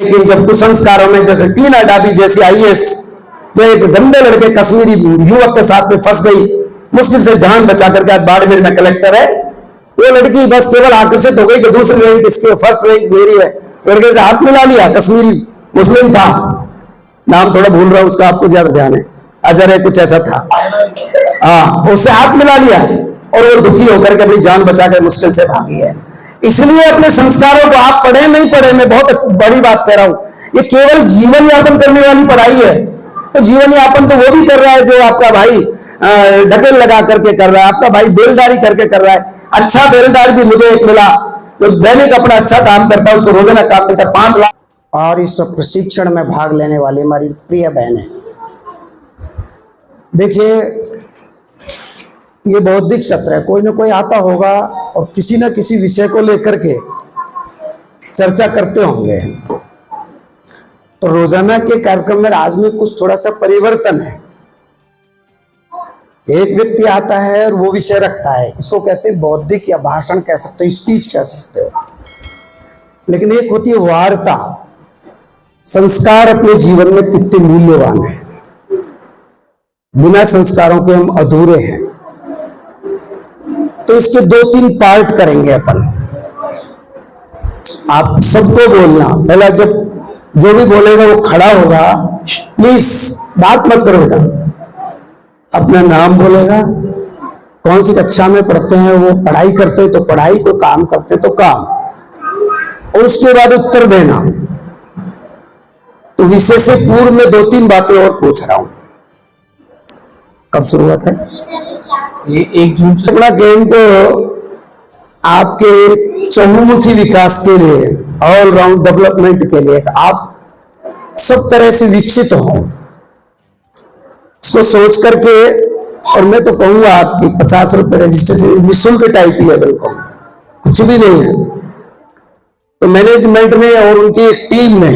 लेकिन जब कुसंस्कारों में जैसे टीना डाबी जैसी आईएएस जो एक गंदे लड़के कश्मीरी युवक के साथ में फंस गई, मुश्किल से जान बचा करके आज बाड़मेर में कलेक्टर है, वो लड़की बस केवल आकर्षित हो गई कि दूसरी रैंक इसकी, फर्स्ट रैंक मेरी है। लड़के से हाथ मिला लिया, कश्मीरी मुस्लिम था, नाम थोड़ा भूल रहा हूं उसका, आपको ज्यादा ध्यान है, अजहर है कुछ ऐसा था, हाँ, उससे हाथ मिला लिया और वो दुखी होकर के अपनी जान बचा कर मुश्किल से भागी है। इसलिए अपने संस्कारों को आप पढ़े नहीं पढ़े, मैं बहुत बड़ी बात कह रहा हूं, ये केवल जीवन यापन करने वाली पढ़ाई है। तो जीवन यापन तो वो भी कर रहा है जो आपका भाई ढकेल लगा करके कर रहा है, आपका भाई बेलदारी करके कर रहा है। अच्छा बेलदार भी मुझे एक मिला जो दैनिक अपना अच्छा काम करता है, उसको रोजाना काम मिलता है 5 लाख। और इस प्रशिक्षण में भाग लेने वाली हमारी प्रिय बहनें, देखिए ये बौद्धिक सत्र है, कोई ना कोई आता होगा और किसी न किसी विषय को लेकर के चर्चा करते होंगे। तो रोजाना के कार्यक्रम में आज में कुछ थोड़ा सा परिवर्तन है। एक व्यक्ति आता है और वो विषय रखता है, इसको कहते हैं बौद्धिक या भाषण कह सकते हो, स्पीच कह सकते हो। लेकिन एक होती है वार्ता। संस्कार अपने जीवन में कितने मूल्यवान है, बिना संस्कारों के हम अधूरे हैं। तो इसके 2-3 पार्ट करेंगे अपन। आप सबको बोलना, पहला जब जो भी बोलेगा वो खड़ा होगा, प्लीज बात मत करो बेटा, अपना नाम बोलेगा, कौन सी कक्षा में पढ़ते हैं, वो पढ़ाई करते तो पढ़ाई, को काम करते तो काम, और उसके बाद उत्तर देना। तो विषय से पूर्व में 2-3 बातें और पूछ रहा हूं। कब शुरुआत है? 1 जून से। अपना गेम को आपके चहुमुखी विकास के लिए, ऑलराउंड डेवलपमेंट के लिए, आप सब तरह से विकसित हो, उसको सोच करके। और मैं तो कहूंगा आपकी 50 रुपए रजिस्ट्रेशन निःशुल्क टाइप ही है, बिल्कुल कुछ भी नहीं है। तो मैनेजमेंट ने और उनकी एक टीम ने,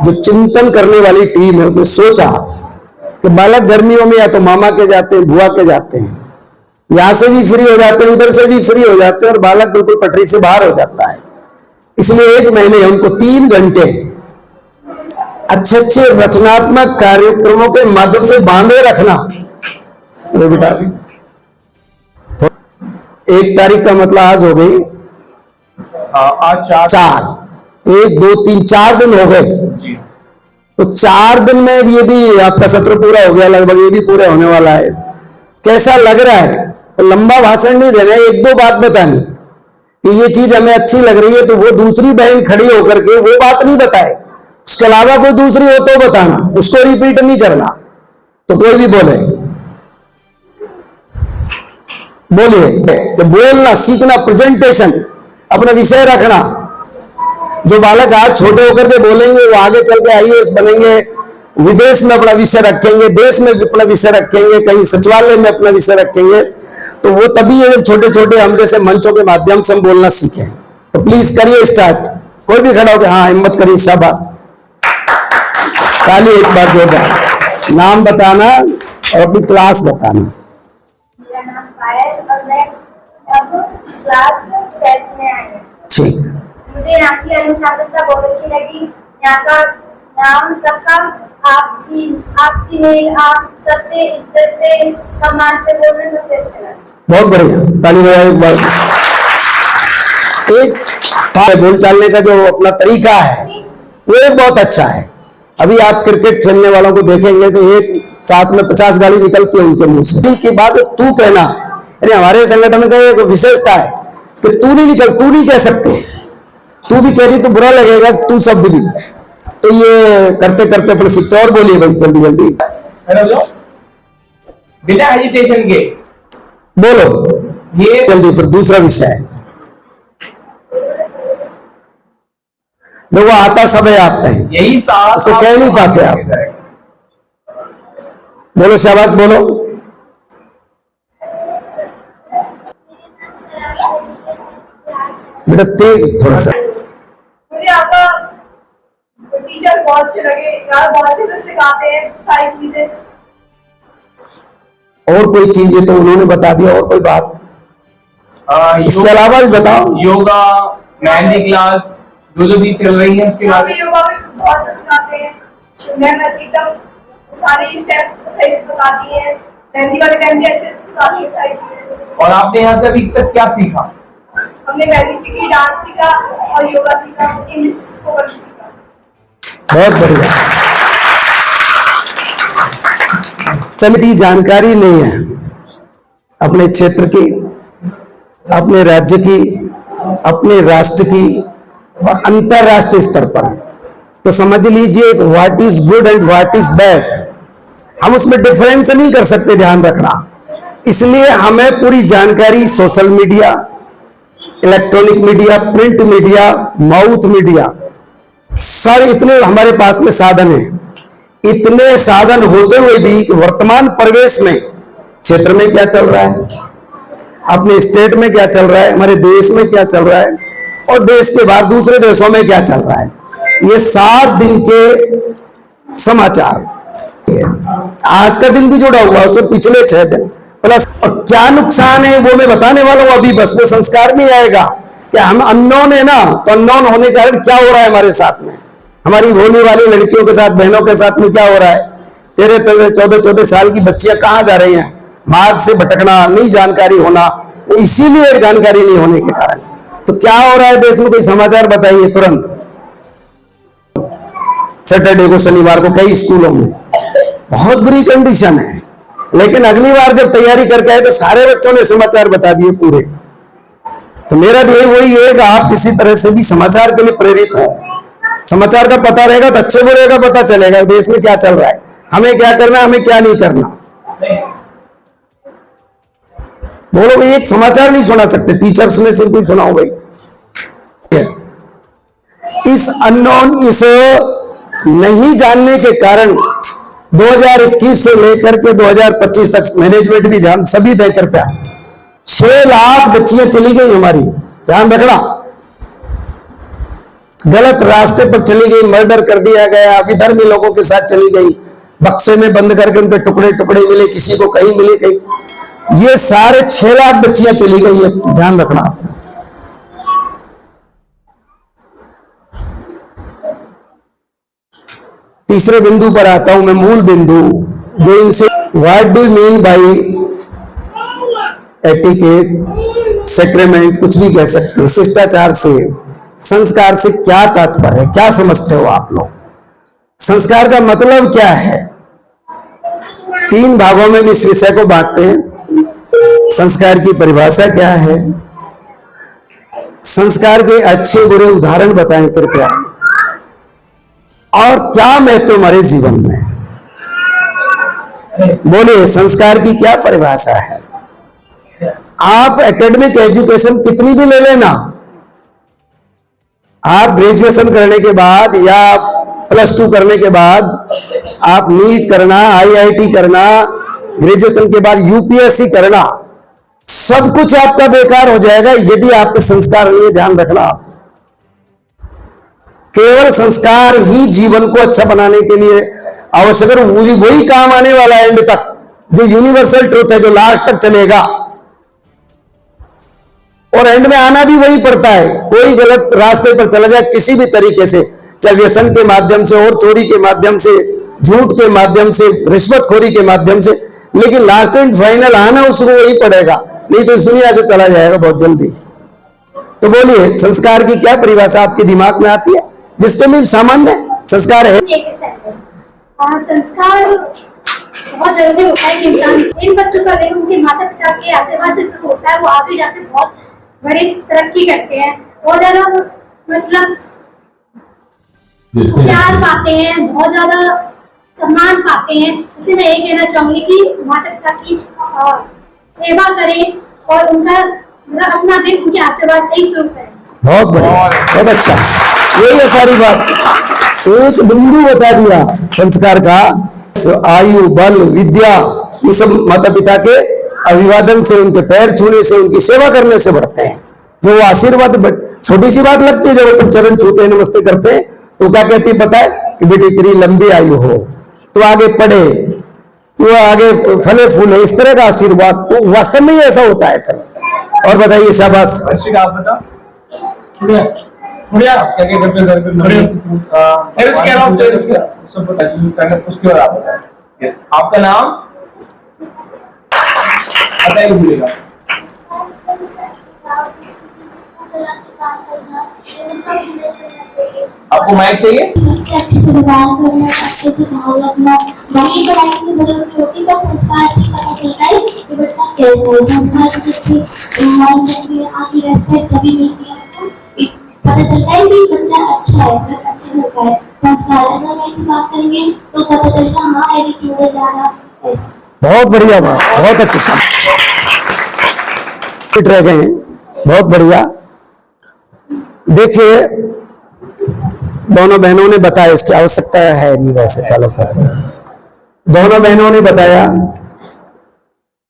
जो चिंतन करने वाली टीम है, उसने सोचा कि बालक गर्मियों में या तो मामा के जाते हैं, बुआ के जाते हैं, यहां से भी फ्री हो जाते हैं, उधर से भी फ्री हो जाते हैं, और बालक बिल्कुल पटरी से बाहर हो जाता है। इसलिए 1 महीने उनको 3 घंटे अच्छे अच्छे रचनात्मक कार्यक्रमों के माध्यम से बांधे रखना। बेटा 1 तारीख का मतलब आज हो गई, आज 4 1 2 3 4 दिन हो गए। तो 4 दिन में ये भी आपका सत्र पूरा हो गया लगभग, ये भी पूरा होने वाला है। कैसा लग रहा है? तो लंबा भाषण नहीं देना, 1-2 बात बतानी कि ये चीज हमें अच्छी लग रही है, तो वो दूसरी बहन खड़ी होकर के वो बात नहीं बताए, उसके अलावा कोई दूसरी हो तो बताना, उसको रिपीट नहीं करना। तो कोई भी बोले, बोलिए, तो बोलना सीखना, प्रेजेंटेशन, अपना विषय रखना। जो बालक आज छोटे होकर के बोलेंगे वो आगे चल के आईएएस बनेंगे, विदेश में अपना विषय रखेंगे, देश में अपना विषय रखेंगे, कहीं सचिवालय में अपना विषय रखेंगे। तो वो तभी है छोटे छोटे हम जैसे मंचों के माध्यम से हम बोलना सीखें। तो प्लीज करिए स्टार्ट, कोई भी खड़ा होकर, हाँ हिम्मत करिए, शाबाश, ताली एक बार जोरदार। नाम बताना और अपनी क्लास बताना। मेरा नाम पायल और मैं अब क्लास 12th में आई हूँ। ठीक, मुझे यहाँ की अनुशासनता बहुत अच्छी लगी। यहाँ का नाम सबका आपसी मेल, आप सबसे इज्जत से सम्मान से बोलना सबसे अच्छा लगा। बहुत बढ़िया, ताली बजाओ एक बार। एक बोल चालने का जो अपना तरीका है वो बहुत अच्छा है। अभी आप क्रिकेट खेलने वालों को देखेंगे तो एक साथ में 50 गाली निकलती है उनके मुंह से। के बाद तू कहना, यानी हमारे संगठन का एक विशेषता है कि तू नहीं निकल, तू नहीं कह सकते, तू भी कह रही तो बुरा लगेगा, तू शब्द भी। तो ये करते करते अपने सीखते। और बोलिए भाई जल्दी जल्दी बिना हेजिटेशन के बोलो, ये जल्दी। फिर दूसरा विषय है, देखो आता सब है आप कहें, यही साथ उसको कह नहीं पाते आप। बोलो शाबाश, बोलो। बेटा तेज थोड़ा सा। मुझे आपका टीचर बहुत अच्छे लगे यार, बहुत अच्छे से सिखाते हैं सारी चीजें। और कोई चीज है तो उन्होंने बता दिया, और कोई बात इसके अलावा भी बताओ। योगा, मेहंदी क्लास, जो भी चल रही है उसके यहाँ बारे पे योगा में बहुत अच्छा सिखाते हैं। मैम एकदम सारे स्टेप्स सही से बताती है। मेहंदी वाले टाइम भी अच्छे से सिखाती है सारी चीजें। और आपने यहाँ से अभी तक क्या सीखा? हमने मेहंदी सीखी, डांस सीखा और योगा सीखा, इंग्लिश स्पोकन सीखा। बहुत बढ़िया। चलती जानकारी नहीं है अपने क्षेत्र की, अपने राज्य की, अपने राष्ट्र की और अंतरराष्ट्रीय स्तर पर, तो समझ लीजिए what is good and what is bad, हम उसमें डिफरेंस नहीं कर सकते, ध्यान रखना। इसलिए हमें पूरी जानकारी social media, electronic media, print media, mouth media, सारे इतने हमारे पास में साधन है। इतने साधन होते हुए भी वर्तमान परिवेश में क्षेत्र में क्या चल रहा है, अपने स्टेट में क्या चल रहा है, हमारे देश में क्या चल रहा है और देश के बाद दूसरे देशों में क्या चल रहा है, ये 7 दिन के समाचार। आज का दिन भी जुड़ा हुआ उसमें पिछले 6 दिन प्लस। और क्या नुकसान है वो मैं बताने वाला हूं अभी, बस वो संस्कार में आएगा कि हम अननोन है ना, तो अननोन होने के कारण क्या हो रहा है हमारे साथ में, हमारी भोली वाली लड़कियों के साथ, बहनों के साथ में क्या हो रहा है। 13-13, 14-14 साल की बच्चियां कहां जा रही हैं, मार्ग से भटकना, नहीं जानकारी होना, इसीलिए जानकारी नहीं होने के कारण। तो क्या हो रहा है देश में, कोई समाचार बताइए तुरंत। सैटरडे को, शनिवार को कई स्कूलों में बहुत बुरी कंडीशन है, लेकिन अगली बार जब तैयारी करके आए तो सारे बच्चों ने समाचार बता दिए पूरे। तो मेरा ध्येय वही है कि आप किसी तरह से भी समाचार के लिए प्रेरित हो। समाचार का पता रहेगा तो अच्छे बुरे का पता चलेगा, देश में क्या चल रहा है, हमें क्या करना, हमें क्या नहीं करना। बोलो भाई, एक समाचार नहीं सुना सकते, टीचर्स में से कोई सुनाओ भाई। इस अननोन, इस नहीं जानने के कारण 2021 से लेकर के 2025 तक मैनेजमेंट भी ध्यान सभी दे कृपया 6 लाख बच्चियां चली गई हमारी, ध्यान रखना, गलत रास्ते पर चली गई, मर्डर कर दिया गया, विधर्मी लोगों के साथ चली गई, बक्से में बंद करके उनके टुकड़े टुकड़े मिले, किसी को कहीं मिले कहीं, ये सारे 6 लाख बच्चियां चली गई है, ध्यान रखना। तीसरे बिंदु पर आता हूं मैं, मूल बिंदु जो इनसे, what do mean by etiquette, sacrament, कुछ भी कह सकते हैं, शिष्टाचार से, संस्कार से क्या तात्पर्य है, क्या समझते हो आप लोग, संस्कार का मतलब क्या है। 3 भागों में भी इस विषय को बांटते हैं। संस्कार की परिभाषा क्या है, संस्कार के अच्छे बुरे उदाहरण बताएं कृपया, और क्या महत्व हमारे जीवन में, बोलिए संस्कार की क्या परिभाषा है। आप एकेडमिक एजुकेशन कितनी भी ले लेना, आप ग्रेजुएशन करने के बाद या +2 करने के बाद आप नीट करना, IIT करना, ग्रेजुएशन के बाद UPSC करना, सब कुछ आपका बेकार हो जाएगा यदि आपके संस्कार नहीं, ध्यान रखना। केवल संस्कार ही जीवन को अच्छा बनाने के लिए आवश्यक है, वही काम आने वाला है एंड तक, जो यूनिवर्सल ट्रूथ है, जो लास्ट तक चलेगा, और एंड में आना भी वही पड़ता है। कोई गलत रास्ते पर चला जाए किसी भी तरीके से, चाहे व्यसन के माध्यम से और चोरी के माध्यम से, झूठ के माध्यम से, रिश्वतखोरी के माध्यम से, लेकिन लास्ट एंड फाइनल आना उसको वही पड़ेगा, नहीं तो इस दुनिया से चला जाएगा बहुत जल्दी। तो बोलिए संस्कार की क्या परिभाषा आपके दिमाग में आती है, जिसके भी सामान्य संस्कार है। संस्कार बहुत जरूरी होता है कि इंसान, इन बच्चों का देखो उनके माता पिता के आशीर्वाद से शुरू होता है, वो आगे जाके बहुत बड़ी तरक्की करते हैं, बहुत ज्यादा मतलब प्यार पाते हैं, बहुत ज्यादा सम्मान पाते हैं। इसलिए मैं ये कहना चाहूंगी कि माता पिता की सेवा करें और उनका मतलब अपना दिन उनके आशीर्वाद से ही शुरू करें। बहुत बढ़िया, बहुत अच्छा, यही है सारी बात। एक बिंदु बता दिया संस्कार का, आयु, बल, विद्या, ये सब माता पिता के अभिवादन से, उनके पैर छूने से, उनकी सेवा करने से बढ़ते हैं। जो वो आशीर्वाद, छोटी सी बात लगती है जब अपन चरण छूते नमस्ते करते हैं तो क्या कहती है पता है कि बेटी तेरी लंबी आयु हो, तो आगे पढ़े, तो आगे फले फूले, इस तरह का आशीर्वाद, तो वास्तव में ही ऐसा होता है। फिर और बताइए शाबाश। आप बता बढ़िया क्या क्या करते हैं घर पे उसके अलावा सब बताइए उसके बाद आप बताएं। आपका नाम बताइए भूलेगा। आपको माइक चाहिए? अच्छे से व्यवहार करना, अच्छे से भाव रखना, वही पढ़ाई की जरूरत होती है, बस संस्कार से पता चलता है कि बच्चा कैसा है। संस्कार से व्यवहार करके आपकी रेस्पेक्ट जभी मिलती है आपको, पता चलता है कि बच्चा अच्छा है, अच्छा लगता है। संस्कार अगर ऐसी बात करेंगे तो पता चलेगा हाँ एटीट्यूड है ज़्यादा। बहुत बढ़िया बात, बहुत अच्छे से फिट रह गए हैं, बहुत बढ़िया। देखिए दोनों बहनों ने बताया, इसकी आवश्यकता है नहीं वैसे, चलो दोनों बहनों ने बताया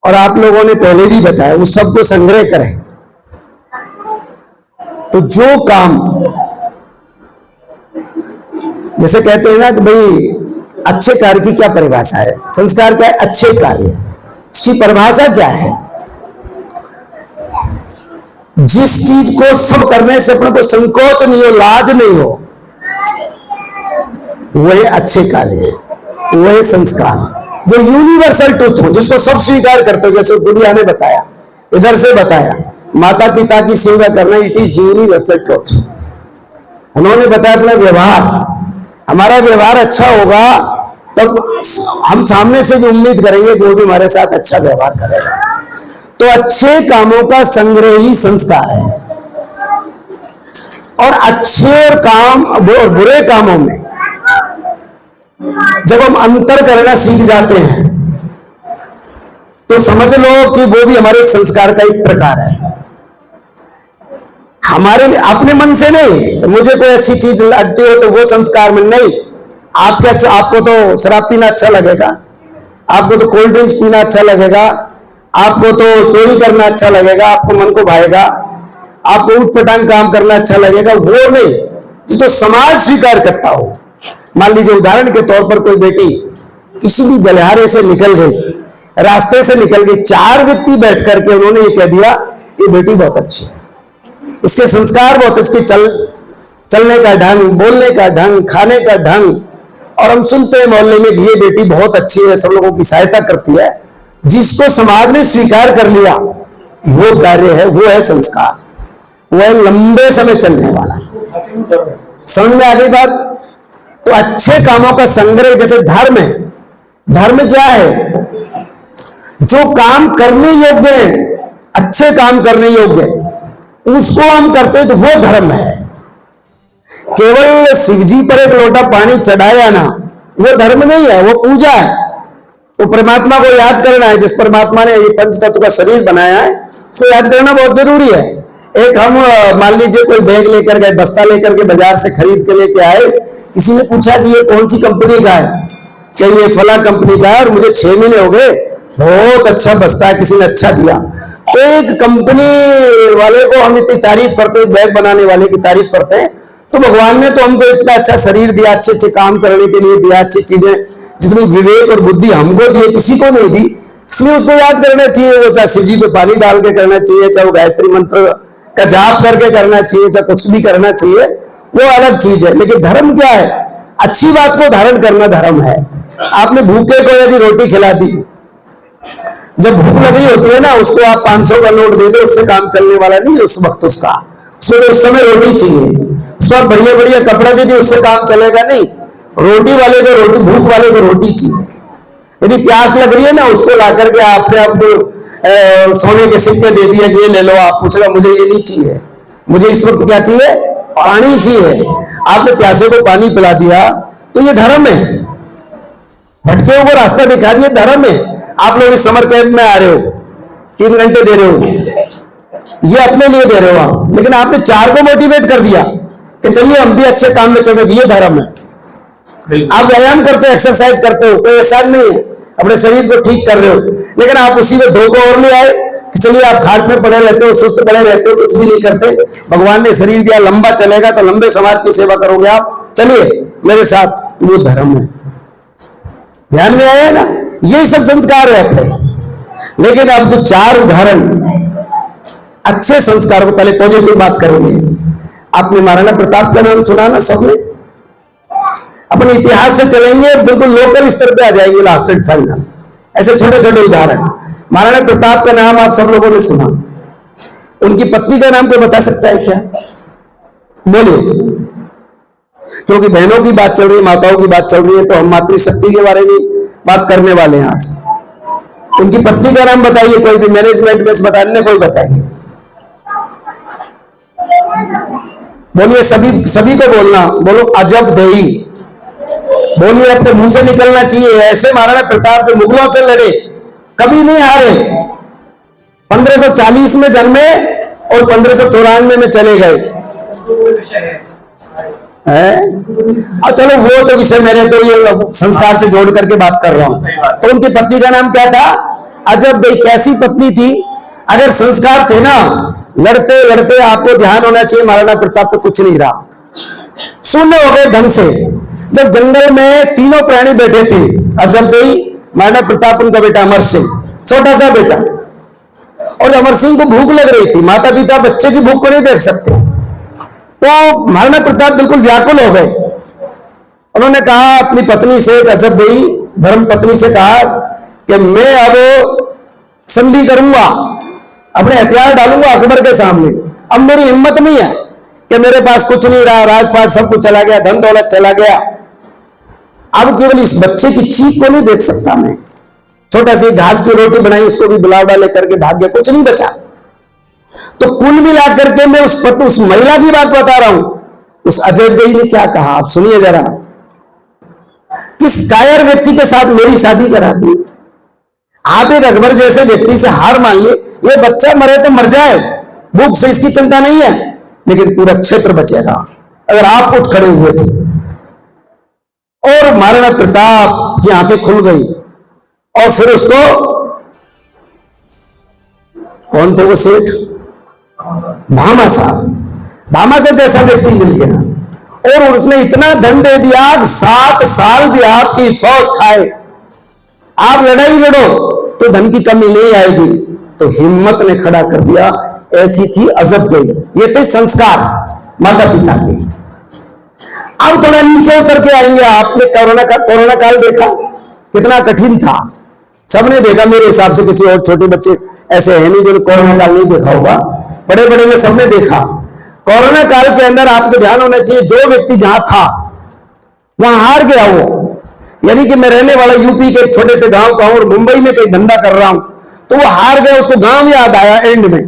और आप लोगों ने पहले भी बताया, उस सब को संग्रह करें तो जो काम, जैसे कहते हैं ना कि भाई अच्छे कार्य की क्या परिभाषा है, संस्कार क्या है, अच्छे कार्य, इसकी परिभाषा क्या है? जिस चीज को सब करने से अपने को संकोच नहीं हो, लाज नहीं हो, वही अच्छे कार्य है, वही संस्कार जो यूनिवर्सल ट्रुथ हो, जिसको सब स्वीकार करते हो। जैसे गुड़िया ने बताया, इधर से बताया, माता पिता की सेवा करना, इट इज यूनिवर्सल ट्रुथ। उन्होंने बताया अपना व्यवहार, हमारा व्यवहार अच्छा होगा तब हम सामने से भी उम्मीद करेंगे कि वो भी हमारे साथ अच्छा व्यवहार करेगा। तो अच्छे कामों का संग्रह ही संस्कार है। और अच्छे और काम और बुरे कामों में जब हम अंतर करना सीख जाते हैं तो समझ लो कि वो भी हमारे एक संस्कार का एक प्रकार है। हमारे अपने मन से नहीं, मुझे कोई अच्छी चीज लगती हो तो वो संस्कार में नहीं। आपको तो शराब पीना अच्छा लगेगा, आपको तो कोल्ड ड्रिंक्स पीना अच्छा लगेगा, आपको तो चोरी करना अच्छा लगेगा, आपको मन को भाएगा, आपको उठपटांग काम करना अच्छा लगेगा, वो नहीं जिसको समाज स्वीकार करता हो। मान लीजिए उदाहरण के तौर पर कोई बेटी किसी भी गलियारे से निकल गई, रास्ते से निकल गई, 4 व्यक्ति बैठ करके उन्होंने ये कह दिया ये बेटी बहुत अच्छी है, इसके संस्कार बहुत, इसके चलने का ढंग, बोलने का ढंग, खाने का ढंग, और हम सुनते हैं मोहल्ले में ये बेटी बहुत अच्छी है, सब लोगों की सहायता करती है। जिसको समाज ने स्वीकार कर लिया वो कार्य है, वो है संस्कार, वो है लंबे समय चलने वाला। समझ में आ गई बात? तो अच्छे कामों का संग्रह, जैसे धर्म है, धर्म क्या है? जो काम करने योग्य है, अच्छे काम करने योग्य है, उसको हम करते तो वो धर्म है। केवल शिव जी पर एक लोटा पानी चढ़ाया ना, वो धर्म नहीं है, वो पूजा है। वो परमात्मा को याद करना है, जिस परमात्मा ने ये पंच तत्व का शरीर बनाया है उसको याद करना बहुत जरूरी है। एक हम मान लीजिए कोई बैग लेकर गए, बस्ता लेकर के बाजार से खरीद के लेके आए, किसी ने पूछा कि ये कौन सी कंपनी का है, क्या ये फला कंपनी का है, और मुझे 6 महीने हो गए, बहुत अच्छा बस्ता है, किसी ने अच्छा दिया। तो एक कंपनी वाले को हम इतनी तारीफ करते हैं, बैग बनाने वाले की तारीफ करते हैं, तो भगवान ने तो हमको इतना अच्छा शरीर दिया, अच्छे अच्छे काम करने के लिए दिया, अच्छी चीजें, जितनी विवेक और बुद्धि हमको दी किसी को नहीं दी, इसलिए उसको याद करना चाहिए। वो चाहे शिव जी पे पानी डाल के करना चाहिए, चाहे वो गायत्री मंत्र का जाप करके करना चाहिए, चाहे कुछ भी करना चाहिए, वो अलग चीज है। लेकिन धर्म क्या है? अच्छी बात को धारण करना धर्म है। आपने भूखे को यदि रोटी खिला दी, जब भूख लगी होती है ना, उसको आप 500 का नोट दे दो, उससे काम चलने वाला नहीं है उस वक्त, उसको उस समय रोटी चाहिए। उसको बढ़िया बढ़िया कपड़ा दे दिए, उससे काम चलेगा नहीं। रोटी वाले को रोटी, भूख वाले को रोटी चाहिए। यदि प्यास लग रही है ना, उसको ला करके आपने आपको सोने के सिक्के दे दिए, ये ले लो, आप पूछेगा मुझे ये नहीं चाहिए, मुझे इस वक्त क्या चाहिए? पानी चाहिए। आपने प्यासे को पानी पिला दिया तो ये धर्म है। भटके को रास्ता दिखा दिया, धर्म है। आप लोग इस समर कैंप में आ रहे हो, 3 घंटे दे रहे हो, ये अपने लिए दे रहे हो आप, लेकिन आपने 4 को मोटिवेट कर दिया कि चलिए हम भी अच्छे काम में चल रहे, ये धर्म है। आप व्यायाम करते हो, एक्सरसाइज करते हो, कोई एहसान नहीं है, अपने शरीर को ठीक कर रहे हो, लेकिन आप उसी में 2 को और ले आए कि चलिए आप खाट में पड़े रहते हो, सुस्त पड़े रहते हो, कुछ भी नहीं करते। भगवान ने शरीर दिया, लंबा चलेगा तो लंबे समाज की सेवा करोगे आप, चलिए मेरे साथ, वो धर्म है। ध्यान में आया ना? ये सब संस्कार है अपने। लेकिन अब तो 4 उदाहरण अच्छे संस्कार को, पहले पॉजिटिव बात करेंगे। आपने महाराणा प्रताप का नाम सुना ना सबने? अपने इतिहास से चलेंगे, बिल्कुल लोकल स्तर पे आ जाएंगे, लास्ट एंड फाइनल। ऐसे छोटे छोटे उदाहरण। महाराणा प्रताप का नाम आप सब लोगों ने सुना, उनकी पत्नी का नाम कोई बता सकता है क्या? बोलिए। क्योंकि बहनों की बात चल रही है, माताओं की बात चल रही है, तो हम मातृशक्ति के बारे में बात करने वाले हैं आज। उनकी पत्नी का नाम बताइए, कोई भी मैनेजमेंट में से बताने, कोई बताइए, बोलिए। सभी को बोलना, बोलो अजब देई, बोलिए, अपने मुंह से निकलना चाहिए। ऐसे महाराणा प्रताप जो मुगलों से लड़े, कभी नहीं हारे। 1540 में जन्मे और 1594 में चले गए और चलो वो तो विषय, मैंने तो ये संस्कार से जोड़ करके बात कर रहा हूं। तो उनकी पत्नी का नाम क्या था? अजब देई। कैसी पत्नी थी? अगर संस्कार थे ना, लड़ते लड़ते आपको ध्यान होना चाहिए महाराणा प्रताप पे कुछ नहीं रहा, शून्य हो गए ढंग से। जब जंगल में तीनों प्राणी बैठे थे, अजब देई, महाराणा प्रताप, उनका बेटा अमर सिंह, छोटा सा बेटा, और अमर सिंह को भूख लग रही थी। माता पिता बच्चे की भूख को नहीं देख सकते, तो महाराणा प्रताप बिल्कुल व्याकुल हो गए। उन्होंने कहा अपनी पत्नी से, अजब देई धर्म पत्नी से कहा कि मैं अब संधि करूंगा, अपने हथियार डालूंगा अकबर के सामने। अब मेरी हिम्मत नहीं है कि मेरे पास कुछ नहीं रहा, राजपाट सब कुछ चला गया, धन दौलत चला गया, अब केवल इस बच्चे की चीख को नहीं देख सकता मैं। छोटा सी घास की रोटी बनाई, उसको भी बुलाव डाले करके भाग गया, कुछ नहीं बचा। तो कुल मिला करके मैं उस महिला की बात बता रहा हूं। उस अजय देई ने क्या कहा, आप सुनिए जरा। किस कायर व्यक्ति के साथ मेरी शादी करा दी? आप एक अकबर जैसे व्यक्ति से हार मान लिए, ये बच्चा मरे तो मर जाए, भूख से इसकी चिंता नहीं है, लेकिन पूरा क्षेत्र बचेगा अगर आप उठ खड़े हुए थे। और महाराणा प्रताप की आंखें खुल गई और फिर उसको, कौन थे वो सेठ? भामाशाह जैसा व्यक्ति मिल गया और उसने इतना धन दे दिया, 7 साल भी आपकी फौज खाए, आप लड़ाई लड़ो तो धन की कमी नहीं आएगी। तो हिम्मत ने खड़ा कर दिया। ऐसी थी अजब देई। ये थे संस्कार माता पिता के। अब थोड़ा नीचे उतर के आएंगे। आपने कोरोना काल देखा, कितना कठिन था, सबने देखा। मेरे हिसाब से किसी और छोटे बच्चे ऐसे है नहीं जो कोरोना काल नहीं देखा होगा, बड़े बड़े ने सबने देखा। कोरोना काल के अंदर आपको ध्यान होना चाहिए, जो व्यक्ति जहां था वहां हार गया वो, यानी कि मैं रहने वाला यूपी के एक छोटे से गांव का हूं और मुंबई में कहीं धंधा कर रहा हूं, तो वो हार गया, उसको गांव याद आया एंड में।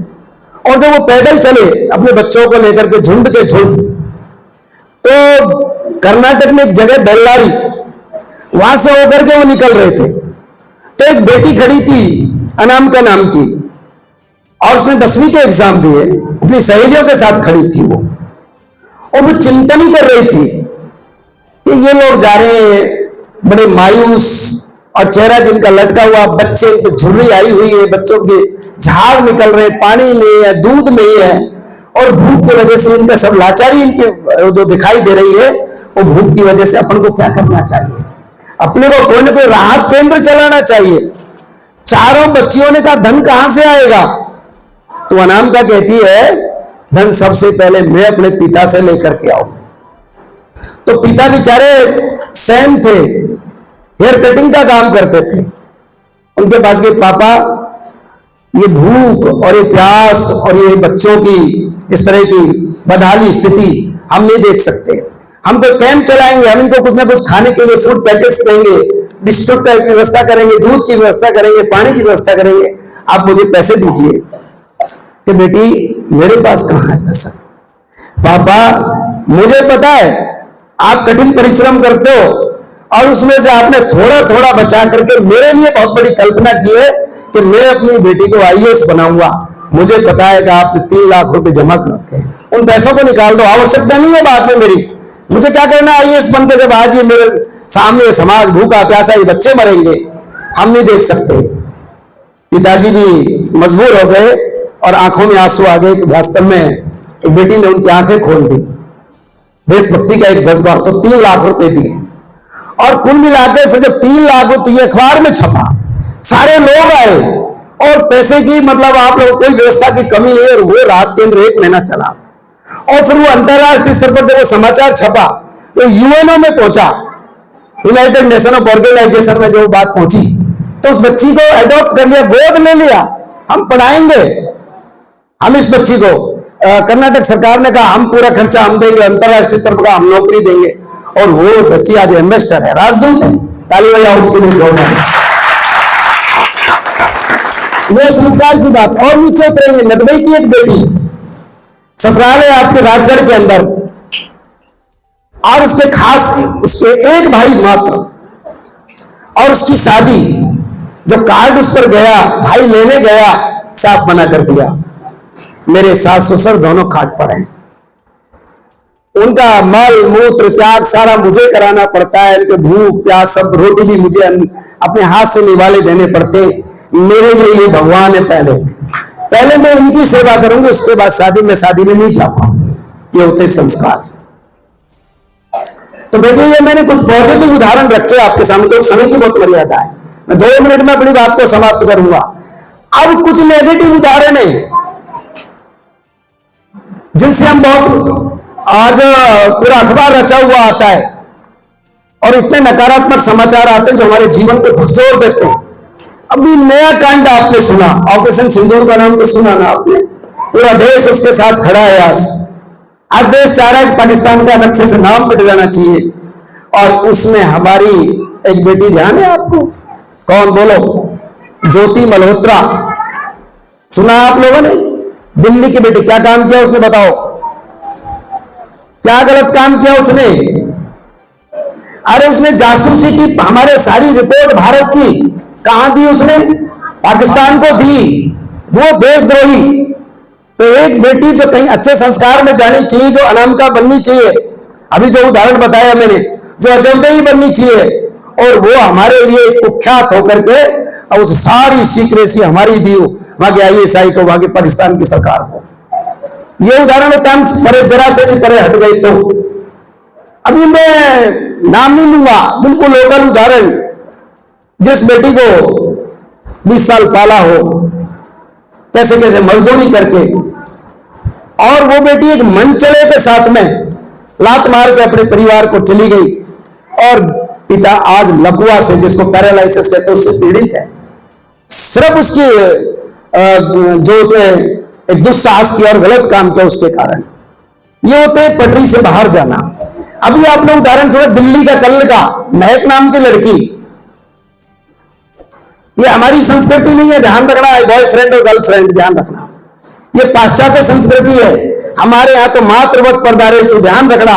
और जब वो पैदल चले अपने बच्चों को लेकर के झुंड के झुंड, तो कर्नाटक में एक जगह बेल्लारी, वहां से होकर के वो निकल रहे थे, तो एक बेटी खड़ी थी अनामिका नाम की, और उसने 10वीं के एग्जाम दिए, अपनी सहेलियों के साथ खड़ी थी वो, और वो चिंतन ही कर रही थी कि ये लोग जा रहे हैं बड़े मायूस, और चेहरा जिनका लटका हुआ, बच्चे पे झुर्री आई हुई है, बच्चों के झाग निकल रहे, पानी नहीं है, दूध नहीं है, और भूख की वजह से इनका सब लाचारी इनके जो दिखाई दे रही है, वो भूख की वजह से अपन को क्या करना चाहिए? अपने को कोई ना कोई राहत केंद्र चलाना चाहिए। चारों बच्चियों ने कहा धन कहां से आएगा? तो अनामिका कहती है धन सबसे पहले मैं अपने पिता से लेकर के आऊं। तो पिता बेचारे सैन थे, हेयर कटिंग का काम करते थे। उनके पास के पापा, ये भूख और ये प्यास और ये बच्चों की इस तरह की बदहाली स्थिति हम नहीं देख सकते। हम कोई कैंप चलाएंगे, हम इनको कुछ ना कुछ खाने के लिए फूड पैकेट्स देंगे, बिस्कुट का व्यवस्था करेंगे, दूध की व्यवस्था करेंगे, पानी की व्यवस्था करेंगे, आप मुझे पैसे दीजिए। कि बेटी मेरे पास कहां है पैसा? पापा मुझे पता है आप कठिन परिश्रम करते हो और उसमें से आपने थोड़ा थोड़ा बचा करके मेरे लिए बहुत बड़ी कल्पना की है कि मैं अपनी बेटी को IAS बनाऊंगा। मुझे पता है कि आपने 3 लाख रुपए जमा कर रखे हैं, उन पैसों को निकाल दो, आवश्यकता नहीं है बाद में मेरी, मुझे क्या करना IAS बनकर, जब आज ये मेरे सामने समाज भूखा प्यासा, ये बच्चे मरेंगे, हम नहीं देख सकते। पिताजी भी मजबूर हो गए और आंखों में आंसू आ गए कि वास्तव में एक बेटी ने उनकी आंखें खोल दी। देशभक्ति का एक जज्बा, तो 3 लाख रुपए दिए और कुल मिलाकर फिर जब 3 लाख तो ये अखबार में छपा, सारे लोग आए और पैसे की मतलब आप लोग कोई व्यवस्था की कमी नहीं, और वो राहत केंद्र 1 महीना चला। और फिर वो अंतरराष्ट्रीय स्तर पर जब वो समाचार छपा तो यूएनओ में पहुंचा, यूनाइटेड नेशन ऑफ ऑर्गेनाइजेशन में जो बात पहुंची, तो उस बच्ची को अडॉप्ट कर लिया, गोद ले लिया, हम पढ़ाएंगे। हम इस बच्ची को कर्नाटक सरकार ने कहा हम पूरा खर्चा हम देंगे, अंतरराष्ट्रीय स्तर पर हम नौकरी देंगे, और वो बच्ची आज एम्बेसडर है, राजदूत है। ताली बजाओ उसके लिए। ये संस्कार की बात। और नीचे उतरेंगे, नदबई की एक बेटी, ससुराल है आपके राजगढ़ के अंदर, और उसके खास उसके एक भाई मात्र, और उसकी शादी जब कार्ड उस पर गया, भाई लेने गया, साफ मना कर दिया, मेरे सास ससुर दोनों खाट पर हैं, उनका मल मूत्र त्याग सारा मुझे कराना पड़ता है, उनके भूख प्यास सब, रोटी भी मुझे अपने हाथ से निवाले देने पड़ते, मेरे लिए ये भगवान है। पहले मैं इनकी सेवा करूंगी, उसके बाद शादी में नहीं जा पाऊंगी। ये होते संस्कार। तो बेटे ये मैंने कुछ पॉजिटिव उदाहरण रखे आपके सामने, तो समय की बहुत मर्यादा है, मैं 2 मिनट में अपनी बात को समाप्त करूंगा। अब कुछ नेगेटिव उदाहरण है जिनसे हम बहुत आज पूरा अखबार रचा हुआ आता है, और इतने नकारात्मक समाचार आते हैं जो हमारे जीवन को झकझोर देते हैं। अभी नया कांड आपने सुना, ऑपरेशन सिंदूर का नाम तो सुना ना आपने, पूरा देश उसके साथ खड़ा है। आज देश चाह रहा है कि पाकिस्तान का नक्शे से नाम मिट जाना चाहिए, और उसमें हमारी एक बेटी, ध्यान है आपको, कौन बोलो, ज्योति मल्होत्रा, सुना आप लोगों ने? दिल्ली की बेटी, क्या काम किया उसने बताओ, क्या गलत काम किया उसने? अरे उसने जासूसी की, हमारे सारी रिपोर्ट भारत की कहां दी उसने? पाकिस्तान को दी, वो देशद्रोही। तो एक बेटी जो कहीं अच्छे संस्कार में जानी चाहिए, जो अनामिका बननी चाहिए, अभी जो उदाहरण बताया मैंने, जो अजंतई बननी चाहिए, और वो हमारे लिए कुख्यात होकर के, और उस सारी सीक्रेसी हमारी दी वहां के ISI को, वहां के पाकिस्तान की सरकार को। ये उदाहरण परे जरा से भी परे हट गई। तो अभी मैं नाम नहीं लूंगा, बिल्कुल लोकल उदाहरण, जिस बेटी को 20 साल पाला हो, कैसे कैसे मजदूरी करके, और वो बेटी एक मनचले के साथ में लात मार के अपने परिवार को चली गई, और पिता आज लकवा से, जिसको पैरालाइसिस कहते हैं, उससे पीड़ित है। सिर्फ उसकी जो उसने एक दुस्साहस किया और गलत काम किया उसके कारण। ये होते हैं पटरी से बाहर जाना। अभी आपने उदाहरण सुना दिल्ली का, कल का, महक नाम की लड़की, ये हमारी संस्कृति नहीं है, ध्यान रखना है, बॉयफ्रेंड और गर्लफ्रेंड, ध्यान रखना, ये पाश्चात्य संस्कृति है। हमारे यहां तो मातृवत परदारेषु, ध्यान रखना,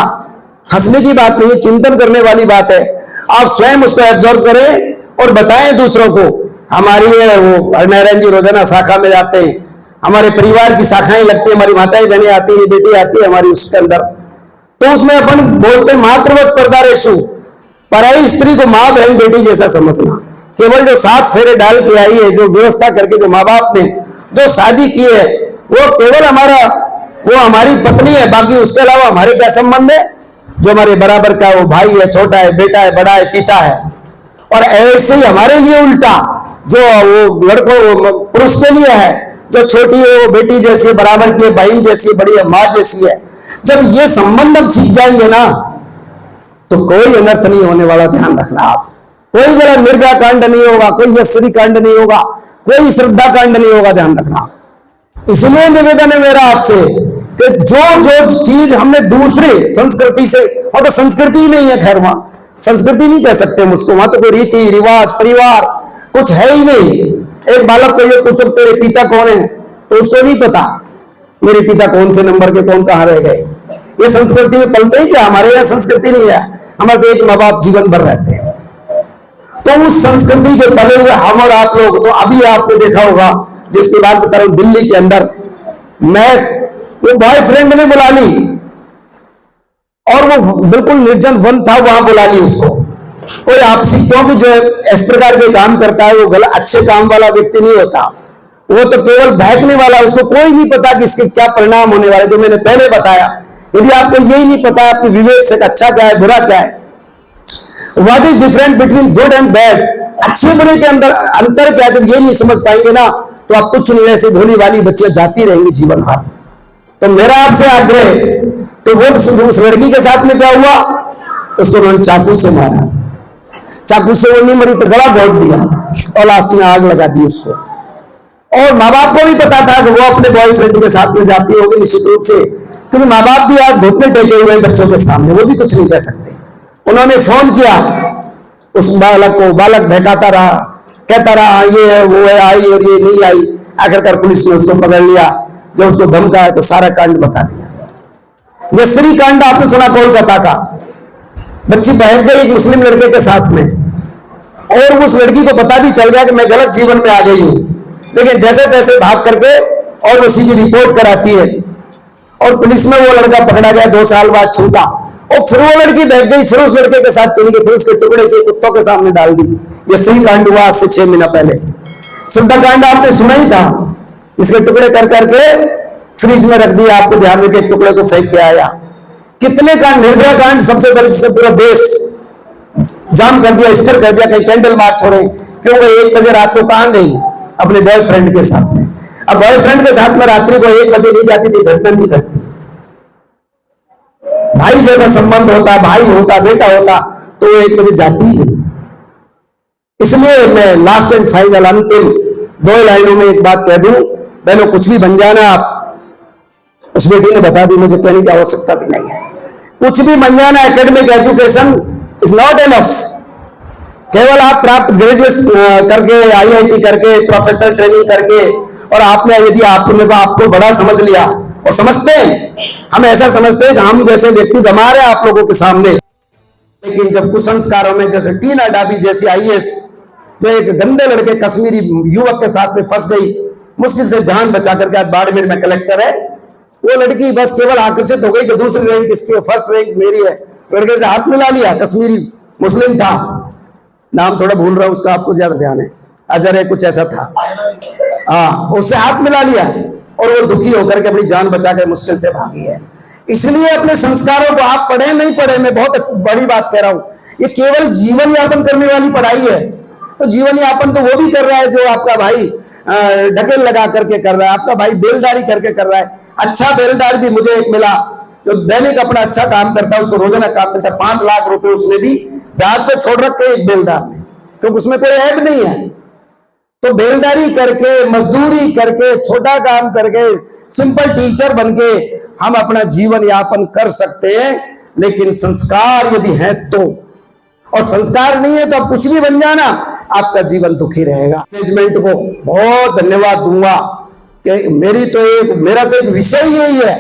हंसने की बात नहीं, चिंतन करने वाली बात है। आप स्वयं उसको एब्जॉर्व करें और बताएं दूसरों को। हमारी वो हरनारायण जी रोजाना शाखा में जाते हैं, हमारे परिवार की शाखाएं लगती है, हमारी माताएं बहनें आती है, बेटी आती है हमारी उसके अंदर, तो उसमें अपन बोलते मातृवत परदारेषु, पराई स्त्री को माँ बहन बेटी जैसा समझना। केवल जो 7 फेरे डाल के आई है, जो व्यवस्था करके, जो माँ बाप ने जो शादी की है, वो केवल वो हमारी पत्नी है, बाकी उसके अलावा हमारे क्या संबंध है? जो हमारे बराबर का, वो भाई है, छोटा है, बेटा है, बड़ा है, पिता है। और ऐसे ही हमारे लिए उल्टा, जो वो लड़कों पुरुष के लिए है, जो छोटी है वो बेटी जैसी है, बराबर की है, बहन जैसी है, बड़ी है, माँ जैसी है। जब ये संबंध हम सीख जाएंगे ना, तो कोई अनर्थ नहीं होने वाला, ध्यान रखना आप। कोई जरा मिर्जा कांड नहीं होगा, कोई यशरी कांड नहीं होगा, कोई श्रद्धा कांड नहीं होगा, ध्यान रखना। इसलिए निवेदन है मेरा आपसे कि जो चीज हमने दूसरे संस्कृति से, और तो संस्कृति ही नहीं है, खैर वहां संस्कृति नहीं कह सकते हम उसको, वहां तो कोई रीति रिवाज परिवार कुछ है ही नहीं। एक बालक को ये पूछो तेरे पिता कौन है, तो उसको नहीं पता मेरे पिता कौन से नंबर के, कौन कहां रह गए। ये संस्कृति में पलते ही क्या? हमारे यहाँ संस्कृति नहीं है, हमारे तो एक माँ बाप जीवन भर रहते हैं। तो उस संस्कृति के पले हुए हम और आप लोग, तो अभी आपने देखा होगा, जिसकी बात बता रहा हूं, दिल्ली के अंदर मैं वो बॉयफ्रेंड ने बुला ली, और वो बिल्कुल निर्जन वन था, वहां बुला ली उसको। कोई आपसी, क्योंकि जो इस प्रकार के काम करता है वो गलत अच्छे काम वाला व्यक्ति नहीं होता, वो तो केवल बहकने वाला, उसको कोई नहीं पता कि इसके क्या परिणाम होने वाले। जो मैंने पहले बताया, यदि आपको यही नहीं पता आपके विवेक से अच्छा क्या है बुरा क्या है, what is difference between good and bad, अच्छे बुरे के अंदर अंतर क्या है, जब ये नहीं समझ पाएंगे ना, तो आप कुछ नहीं, ऐसे भोली वाली बच्चियां जाती रहेंगी जीवन भर। तो मेरा आपसे आग्रह, तो वो उस लड़की के साथ में क्या हुआ, उसको उन्होंने चाकू से मारा, चाकू से वो नहीं मरी तो गला घोट दिया और लास्ट में आग लगा दी उसको। और माँ बाप को भी पता था कि वो अपने बॉयफ्रेंड के साथ में जाती होगी निश्चित रूप से, क्योंकि माँ बाप भी आज घुटने टेके हुए हैं बच्चों के सामने, वो भी कुछ नहीं कह सकते। उन्होंने फोन किया उस बालक को, बालक बहकाता रहा, कहता रहा ये है वो है, आई और ये नहीं आई। आखिरकार पुलिस ने उसको पकड़ लिया, जब उसको धमकाया तो सारा कांड बता दिया। ये स्त्री कांड आपने सुना कोलकाता का, बच्ची बहक गई एक मुस्लिम लड़के के साथ में, और उस लड़की को पता भी चल गया कि मैं गलत जीवन में आ गई हूं, लेकिन जैसे तैसे भाग करके और उसी की रिपोर्ट कराती है और पुलिस में वो लड़का पकड़ा गया, 2 साल बाद छूटा, और फिर वो लड़की बहक गई, फिर उस लड़के के साथ चली गई, फिर उसके टुकड़े के कुत्तों के सामने डाल दी। ये स्त्री कांड हुआ आज से 6 महीना पहले। श्रद्धा कांड आपने सुना ही था, इसके टुकड़े कर करके फ्रिज में रख दिया, आपको ध्यान में एक टुकड़े को फेंक के आया। कितने कांड, निर्भया कांड सबसे पहले जिससे पूरा देश जाम कर दिया, स्थिर कर दिया, कहीं कैंडल मार्च छोड़े, क्यों वो 1 बजे रात को कहां गई, अपने बॉयफ्रेंड के साथ में। अब बॉयफ्रेंड के साथ में रात्रि को 1 बजे नहीं जाती थी, घटना नहीं घटती। भाई जैसा संबंध होता, भाई होता, बेटा होता, तो वो 1 बजे जाती ही नहीं। इसलिए मैं लास्ट एंड फाइनल अंतिम 2 लाइनों में एक बात कह दूं, बहनों कुछ भी बन जाना आप, उस बेटी ने बता दी, मुझे कहने की आवश्यकता भी नहीं है, कुछ भी बन जाना, academic education is not enough. केवल आप प्राप्त ग्रेजुएशन करके, IIT करके, प्रोफेशनल ट्रेनिंग करके, और आपने यदि आपको बड़ा समझ लिया, और समझते हैं, हम ऐसा समझते हैं कि हम जैसे व्यक्ति गमा रहे हैं आप लोगों के सामने, लेकिन जब कुसंस्कारों में जैसे टीना डाबी जैसी IAS जो एक गंदे लड़के कश्मीरी युवक के साथ में फंस गई, मुश्किल से जान बचा करके आज बाड़मेर में कलेक्टर है, वो लड़की बस केवल आकर्षित हो गई कि दूसरी रैंक इसकी, फर्स्ट रैंक मेरी है, लड़के से हाथ मिला लिया, कश्मीरी मुस्लिम था, नाम थोड़ा भूल रहा हूं उसका, आपको ज्यादा ध्यान है, अजहर है कुछ ऐसा था, हाँ, उससे हाथ मिला लिया और वो दुखी होकर के अपनी जान बचाकर मुश्किल से भागी है। इसलिए अपने संस्कारों को आप पढ़े नहीं पढ़े, मैं बहुत बड़ी बात कह रहा हूं, ये केवल जीवन यापन करने वाली पढ़ाई है। तो जीवन यापन तो वो भी कर रहा है जो आपका भाई ढकेल लगा करके कर रहा है, आपका भाई बेलदारी करके कर रहा है। अच्छा बेलदार भी मुझे एक मिला जो दैनिक अपना अच्छा काम करता है, उसको रोजाना काम मिलता है, 5 लाख रुपए उसने भी ब्याज पे छोड़ रखे एक बेलदार ने, क्योंकि उसमें कोई ऐब नहीं है। तो बेलदारी करके, मजदूरी करके, छोटा काम करके, सिंपल टीचर बनके हम अपना जीवन यापन कर सकते हैं, लेकिन संस्कार यदि है तो, और संस्कार नहीं है तो आप कुछ भी बन जाना, आपका जीवन दुखी रहेगा। मैनेजमेंट को बहुत धन्यवाद दूंगा कि मेरा तो एक विषय यही है,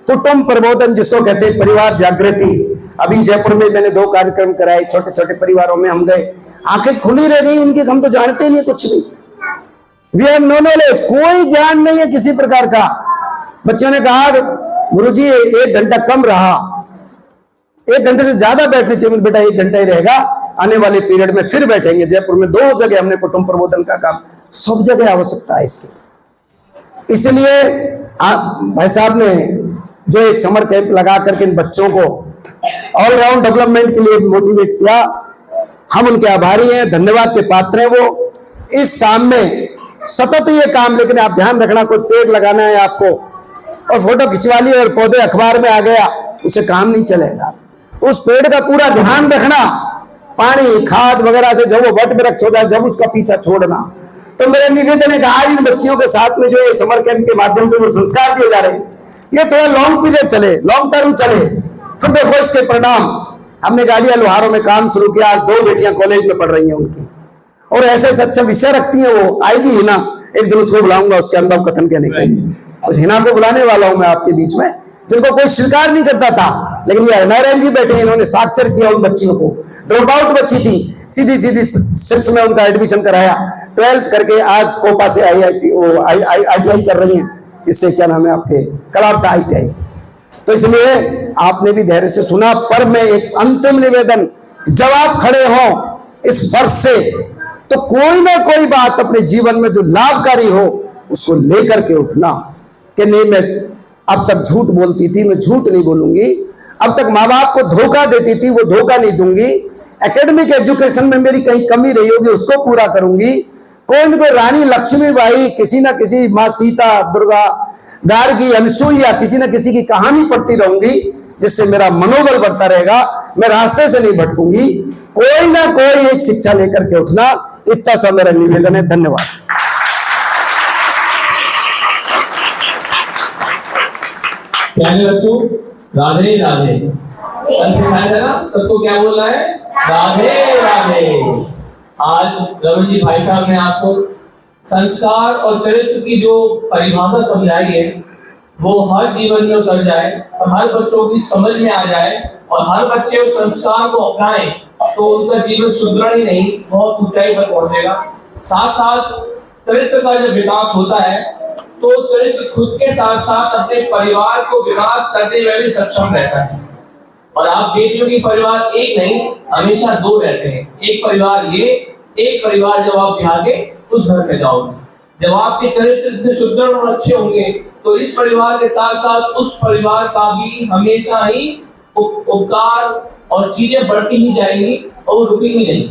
कुटुंब प्रबोधन जिसको कहते हैं, परिवार जागृति। अभी जयपुर में मैंने 2 कार्यक्रम कराए, छोटे छोटे परिवारों में हम गए, आंखें खुली रह गई उनकी, हम तो जानते ही नहीं कुछ भी, वी हैव नो नॉलेज, कोई ज्ञान नहीं है किसी प्रकार का। बच्चों ने कहा गुरुजी 1 घंटा कम रहा, 1 घंटे से ज्यादा बैठने चाहिए। बेटा 1 घंटा ही रहेगा, आने वाले पीरियड में फिर बैठेंगे। जयपुर में 2 जगह हमने कुटुंब प्रबोधन का काम, सब जगह आवश्यकता है इसकी। इसलिए भाई साहब ने जो एक समर कैंप लगा करके इन बच्चों को ऑलराउंड डेवलपमेंट के लिए मोटिवेट किया, हम उनके आभारी हैं, धन्यवाद के पात्र हैं। वो इस काम में सतत ये काम, लेकिन आप ध्यान रखना, कोई पेड़ लगाना है आपको और फोटो खिंचवा ली और पौधे अखबार में आ गया, उससे काम नहीं चलेगा। उस पेड़ का पूरा ध्यान रखना, पानी खाद वगैरह से जब वो वट वृक्ष हो जाए, जब उसका पीछा छोड़ना। तो मेरा निवेदन है कि आज इन बच्चियों के साथ में जो ये समर कैंप के माध्यम से जो संस्कार दिए जा रहे हैं, ये थोड़ा लॉन्ग पीरियड चले, लॉन्ग टर्म चले, फिर देखो इसके परिणाम। हमने गाड़ियां लोहारों में काम शुरू किया, आज 2 बेटियां कॉलेज में पढ़ रही हैं उनकी, और ऐसे अच्छा विषय रखती हैं। वो आएगी हिना, एक दिन उसको बुलाऊंगा, उसके अनुभव कथन कहने के लिए उस हिना को बुलाने वाला हूं मैं आपके बीच में, जिनको कोई स्वीकार नहीं करता था, लेकिन ये नारायण जी बैठे, इन्होंने साक्षर किया उन बच्चियों को। ड्रॉप आउट बच्ची थी, सीधी 6 में उनका एडमिशन कराया, 12th करके आज कोपा से ITI कर रही हैं, इससे क्या नाम है आपके कलावता ITI से। तो इसलिए आपने भी धैर्य से सुना, पर मैं एक अंतिम निवेदन, जब आप खड़े हो इस वर्ष से, तो कोई ना कोई बात अपने जीवन में जो लाभकारी हो उसको लेकर के उठना, कि नहीं मैं अब तक झूठ बोलती थी, मैं झूठ नहीं बोलूंगी, अब तक माँ बाप को धोखा देती थी, वो धोखा नहीं दूंगी, एकेडमिक एजुकेशन में मेरी कहीं कमी रही होगी उसको पूरा करूंगी, कोई न कोई रानी लक्ष्मीबाई, किसी ना किसी माँ सीता, दुर्गा, गार्गी, अनसुईया, किसी न किसी की कहानी पढ़ती रहूंगी, जिससे मेरा मनोबल बढ़ता रहेगा, मैं रास्ते से नहीं भटकूंगी। कोई ना कोई एक शिक्षा लेकर के उठना, इतना सा मेरा निवेदन है। धन्यवाद। प्यारे बच्चों, राधे राधे। कल सिखाया था ना सबको क्या बोलना है? राधे राधे। आज रमन जी भाई साहब ने आपको संस्कार और चरित्र की जो परिभाषा समझाई है, वो हर जीवन में उतर जाए और हर बच्चों की समझ में आ जाए और हर बच्चे उस संस्कार को अपनाएं, तो उनका जीवन सुधरा ही नहीं, बहुत ऊंचाई पर पहुंचेगा। साथ साथ चरित्र का जब विकास होता है, तो चरित्र खुद के साथ साथ अपने परिवार को विकास करने में भी सक्षम रहता है। और आप देखिए कि परिवार एक नहीं, हमेशा दो रहते हैं। एक परिवार ये, एक परिवार जब आप यहाँ के उस घर में जाओगे। जब आपके चरित्र इतने सुदृढ़ और अच्छे होंगे, तो इस परिवार के साथ साथ उस परिवार का भी हमेशा ही उपकार और चीजें बढ़ती ही जाएंगी और वो रुकेगी नहीं।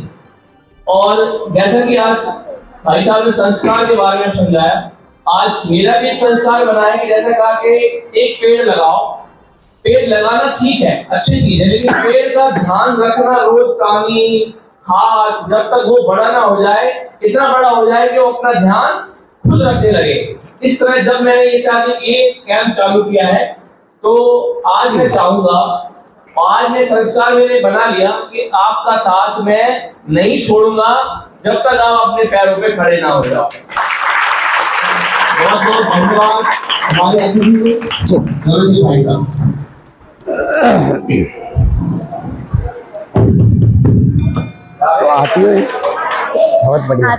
और जैसा कि आज भाई साहब ने संस्कार के बारे में समझाया, आज मेरा भी एक संस्कार बना है कि जैसे कहा कि एक पेड़ लगाओ। पेड़ लगाना ठीक है, अच्छी चीज है, लेकिन पेड़ का ध्यान रखना रोज पानी, खाद, जब तक वो बड़ा ना हो जाए, इतना बड़ा हो जाए कि वो अपना ध्यान खुद रखने लगे। इस तरह जब मैंने ये कैंप चालू किया है, तो आज मैं चाहूंगा, आज मैं संस्कार मैंने बना लिया कि आपका साथ मैं नहीं छोड़ूंगा जब तक आप अपने पैरों पे खड़े ना हो जाओ। बहुत बहुत धन्यवाद हमारे अतिथि रमन जी भाई साहब। तो आती है बहुत बढ़िया।